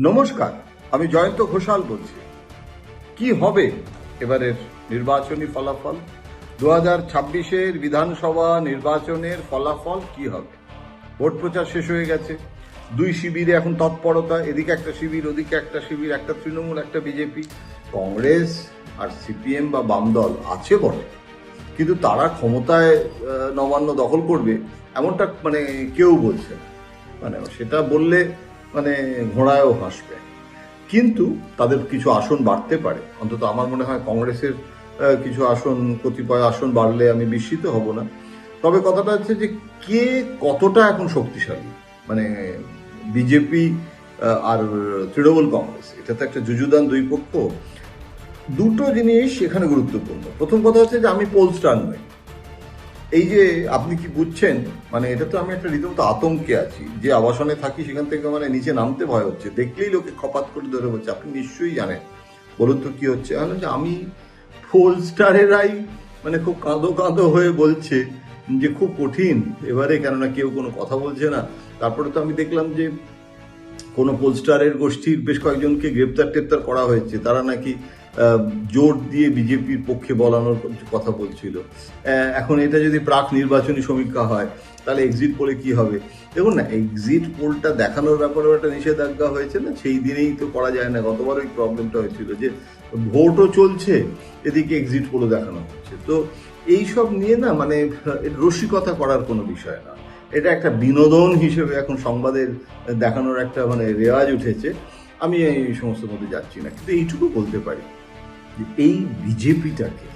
নমস্কার, আমি জয়ন্ত ঘোষাল বলছি। কি হবে এবারের নির্বাচনী ফলাফল? 2026-এর বিধানসভা নির্বাচনের ফলাফল কি হবে? ভোট প্রচার শেষ হয়ে গেছে, দুই শিবিরে এখন তৎপরতা, এদিকে একটা শিবির, ওদিকে একটা শিবির, একটা তৃণমূল, একটা বিজেপি। কংগ্রেস আর সিপিএম বা বাম দল আছে বটে, কিন্তু তারা ক্ষমতায় নবান্ন দখল করবে এমনটা কেউ বলছে না। সেটা বললে ঘোড়ায়ও হাসবে। কিন্তু তাদের কিছু আসন বাড়তে পারে, অন্তত আমার মনে হয় কংগ্রেসের কিছু আসন, কতিপয় আসন বাড়লে আমি বিস্মিত হব না। তবে কথাটা হচ্ছে যে কে কতটা এখন শক্তিশালী, বিজেপি আর তৃণমূল কংগ্রেস, এটা তো একটা যুযুদান, দুই পক্ষ। দুটো জিনিস এখানে গুরুত্বপূর্ণ। প্রথম কথা হচ্ছে যে আমি পোলস্টার নই। এই যে আপনি কি বুঝছেন, এটা তো আমি একটা রীতিমতো আতঙ্কে আছি। যে আবাসনে থাকি সেখান থেকে নিচে নামতে ভয় হচ্ছে, দেখলেই লোকে খপাত করে ধরে বলছে আপনি নিশ্চয়ই জানেন। বলুন তো কি হচ্ছে? যে আমি পোলস্টারেরাই খুব কাঁদো কাঁদো হয়ে বলছে যে খুব কঠিন এবারে, কেননা কেউ কোনো কথা বলছে না। তারপরে তো আমি দেখলাম যে কোনো পোলস্টারের গোষ্ঠীর বেশ কয়েকজনকে গ্রেপ্তার করা হয়েছে, তারা নাকি জোর দিয়ে বিজেপির পক্ষে বলানোর কথা বলছিল। এখন এটা যদি প্রাক নির্বাচনী সমীক্ষা হয় তাহলে এক্সিট পোলে কি হবে? দেখুন না, এক্সিট পোলটা দেখানোর ব্যাপারেও একটা নিষেধাজ্ঞা হয়েছে না, সেই দিনেই তো করা যায় না। গতবার ওই প্রবলেমটা হয়েছিল যে ভোটও চলছে, এদিকে এক্সিট পোলও দেখানো হচ্ছে। তো এইসব নিয়ে না রসিকতা করার কোনো বিষয় না, এটা একটা বিনোদন হিসেবে এখন সংবাদের দেখানোর একটা রেওয়াজ উঠেছে। আমি এই সমস্ত মধ্যে যাচ্ছি না, কিন্তু এইটুকু বলতে পারি যে এই বিজেপিটাকে,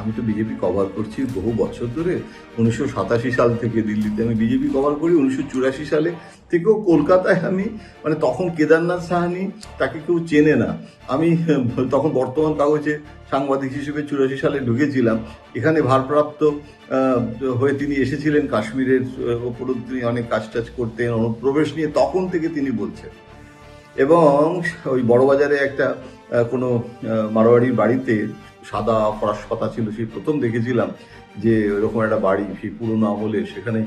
আমি তো বিজেপি কভার করছি বহু বছর ধরে, 1987 সাল থেকে দিল্লিতে আমি বিজেপি কভার করি। 1984 সালে থেকেও কলকাতায় আমি, তখন কেদারনাথ সাহানি, তাকে কেউ চেনে না। আমি তখন বর্তমান কাগজে সাংবাদিক হিসেবে 84 সালে ঢুকেছিলাম। এখানে ভারপ্রাপ্ত হয়ে তিনি এসেছিলেন, কাশ্মীরের ওপরও তিনি অনেক কাজ টাজ করতেন, অনুপ্রবেশ নিয়ে তখন থেকে তিনি বলছেন। এবং ওই বড়বাজারে একটা কোনো মারোয়াড়ির বাড়িতে সাদা ফরাস পাতা ছিল, সেই প্রথম দেখেছিলাম যে ওরকম একটা বাড়ি, সেই পুরোনো আমলে। সেখানে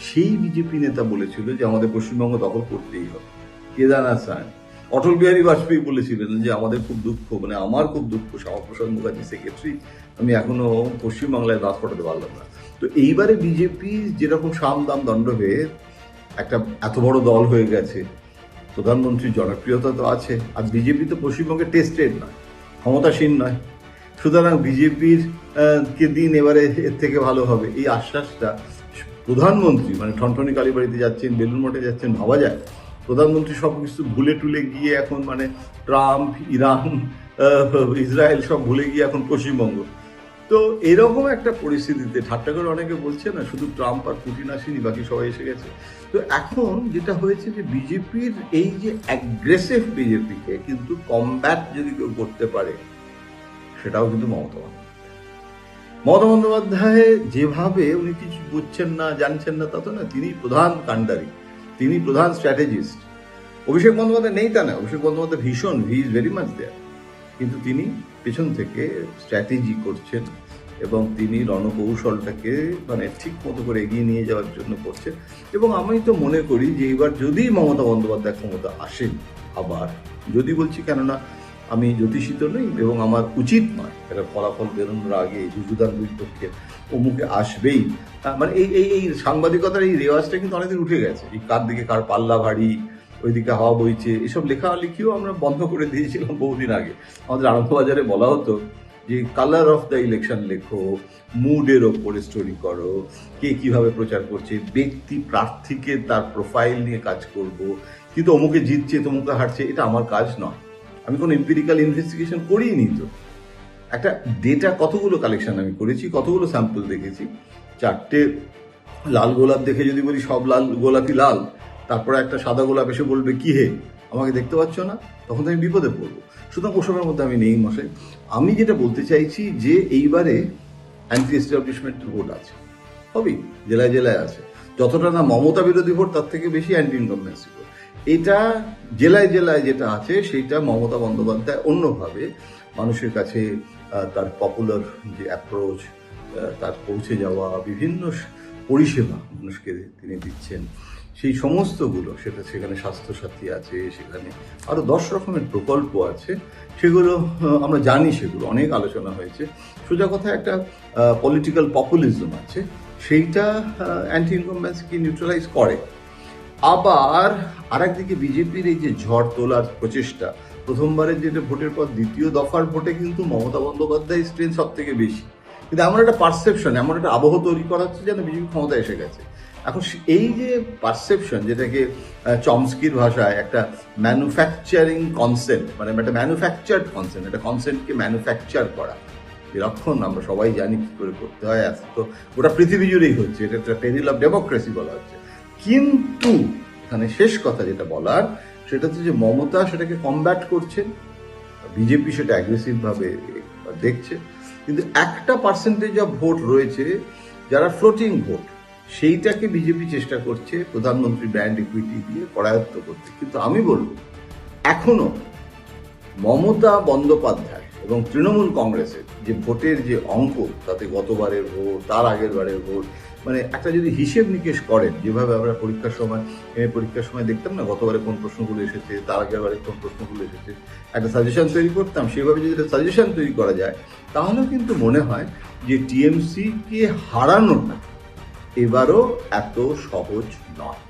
সেই বিজেপি নেতা বলেছিল যে আমাদের পশ্চিমবঙ্গ দখল করতেই হবে। কেদারনাথ সাহানি, অটল বিহারী বাজপেয়ী বলেছিলেন যে আমাদের খুব দুঃখ, আমার খুব দুঃখ, শ্যামাপ্রসাদ মুখার্জি সেক্রেটারি, আমি এখনো পশ্চিমবাংলায় দাঁত ফোটাতে পারলাম না। তো এইবারে বিজেপি যেরকম সাম দাম দণ্ডভেদ, একটা এত বড় দল হয়ে গেছে, প্রধানমন্ত্রীর জনপ্রিয়তা তো আছে, আর বিজেপি তো পশ্চিমবঙ্গে টেস্টেড নয়, ক্ষমতাসীন নয়। সুতরাং বিজেপির কে দিন এবারে এর থেকে ভালো হবে, এই আশ্বাসটা প্রধানমন্ত্রী ঠনঠনি কালীবাড়িতে যাচ্ছেন, বেলুর মঠে যাচ্ছেন, ভাবা যায় প্রধানমন্ত্রী সব কিছু ভুলে টুলে গিয়ে এখন ট্রাম্প, ইরান, ইসরায়েল সব ভুলে গিয়ে এখন পশ্চিমবঙ্গ। তো এরকম একটা পরিস্থিতিতে ঠাট্টা করে অনেকে বলছে না, শুধু ট্রাম্প আর পুতিন আসেনি, বাকি সবাই এসে গেছে। তো এখন যেটা হয়েছে যে বিজেপির এই যে অ্যাগ্রেসিভ বিজেপিকে কিন্তু কমব্যাট যদি কেউ করতে পারে, সেটাও কিন্তু মমতা বন্দ্যোপাধ্যায়। যেভাবে উনি কিছু বুঝছেন না, জানছেন না, তা তো না, তিনি প্রধান কাণ্ডারি, তিনি প্রধান স্ট্র্যাটেজিস্ট। অভিষেক বন্দ্যোপাধ্যায় নেই তা না, অভিষেক বন্দ্যোপাধ্যায় ভীষণ, he is very much there, কিন্তু তিনি পেছন থেকে স্ট্র্যাটেজি করছেন এবং তিনি রণকৌশলটাকে ঠিক মতো করে এগিয়ে নিয়ে যাওয়ার জন্য করছেন। এবং আমি তো মনে করি যে এবার যদি মমতা বন্দ্যোপাধ্যায় ক্ষমতা আসেন, আবার যদি বলছি, কেননা আমি জ্যোতিষী তো নই এবং আমার উচিত নয় এটা ফলাফল বেরোনোর আগে যুযুদান দুই পক্ষে অমুকে আসবেই, এই এই এই সাংবাদিকতার এই রেওয়াজটা কিন্তু অনেকদিন উঠে গেছে। এই কার দিকে কার পাল্লা ভারী, ওইদিকে হাওয়া বইছে, এসব লেখালেখিও আমরা বন্ধ করে দিয়েছিলাম বহুদিন আগে। আমাদের আনন্দবাজারে বলা হতো যে কালার অফ দ্য ইলেকশন লেখো, মুডের ওপরে স্টোরি করো, কে কিভাবে প্রচার করছে, ব্যক্তি প্রার্থীকে তার প্রোফাইল নিয়ে কাজ করব, কিন্তু অমুকে জিতছে তমুকে হারছে, এটা আমার কাজ নয়। আমি কোনো এমপিরিক্যাল ইনভেস্টিগেশন করিনি। তো একটা ডেটা কতগুলো কালেকশন আমি করেছি, কতগুলো স্যাম্পল দেখেছি। 4টে লাল গোলাপ দেখে যদি বলি সব লাল গোলাপই লাল, তারপরে একটা সাদা গোলাপ এসে বলবে কি হে আমাকে দেখতে পাচ্ছ না, তখন তো আমি বিপদে পড়বো। সুতরাং ওসবের মধ্যে আমি নেই মশাই। আমি যেটা বলতে চাইছি যে এইবারে অ্যান্টি এস্টাবলিশমেন্ট ভোট আছে, হবেই, জেলায় জেলায় আছে। যতটা না মমতা বিরোধী ভোট, তার থেকে বেশি অ্যান্টি ইনকামবেন্সি ভোট। এটা জেলায় জেলায় যেটা আছে, সেইটা মমতা বন্দ্যোপাধ্যায় অন্যভাবে মানুষের কাছে তার পপুলার যে অ্যাপ্রোচ, তার পৌঁছে যাওয়া বিভিন্ন পরিষেবা মানুষকে তিনি দিচ্ছেন, সেই সমস্তগুলো, সেখানে স্বাস্থ্যসাথী আছে, সেখানে আরও 10 রকমের প্রকল্প আছে, সেগুলো আমরা জানি, সেগুলো অনেক আলোচনা হয়েছে। সোজা কথা একটা পলিটিক্যাল পপুলিজম আছে, সেইটা অ্যান্টি ইনকামবেন্সিকে নিউট্রালাইজ করে। আবার আরেকদিকে বিজেপির এই যে ঝড় তোলার প্রচেষ্টা, প্রথমবারের যেটা ভোটের পর দ্বিতীয় দফার ভোটে কিন্তু মমতা বন্দ্যোপাধ্যায়ের স্ট্রেন্থ সব থেকে বেশি, কিন্তু এমন একটা পারসেপশন, এমন একটা আবহ তৈরি করা হচ্ছে যেন বিজেপি ক্ষমতা এসে গেছে। এখন এই যে পারসেপশন, যেটাকে চমস্কির ভাষায় একটা ম্যানুফ্যাকচারিং কনসেন্ট, মানে একটা ম্যানুফ্যাকচার্ড কনসেন্ট, একটা কনসেন্টকে ম্যানুফ্যাকচার করা, বিলক্ষণ আমরা সবাই জানি কি করে করতে হয়। আজ তো গোটা পৃথিবী জুড়েই হচ্ছে, এটা একটা পেরিল অফ ডেমোক্রেসি বলা হচ্ছে। কিন্তু এখানে শেষ কথা যেটা বলার, সেটা হচ্ছে যে মমতা সেটাকে কমব্যাট করছেন, বিজেপি সেটা অ্যাগ্রেসিভ ভাবে দেখছে, কিন্তু একটা পার্সেন্টেজ অফ ভোট রয়েছে যারা ফ্লোটিং ভোট, সেইটাকে বিজেপি চেষ্টা করছে প্রধানমন্ত্রী ব্র্যান্ড ইকুইটি দিয়ে করায়ত্ত করতে। কিন্তু আমি বলবো, এখনো মমতা বন্দ্যোপাধ্যায় এবং তৃণমূল কংগ্রেসের যে ভোটের যে অঙ্ক, তাতে গতবারের ভোট, তার আগের বারের ভোট, মানে একটা যদি হিসেব নিকেশ করেন, যেভাবে আমরা পরীক্ষার সময় দেখতাম না গতবারে কোন প্রশ্নগুলো এসেছে, তার আগের বারে কোন প্রশ্নগুলো এসেছে, একটা সাজেশন তৈরি করতাম, সেভাবে যদি একটা সাজেশন তৈরি করা যায়, তাহলেও কিন্তু মনে হয় যে টিএমসিকে হারানোটা এবারও এত সহজ নয়।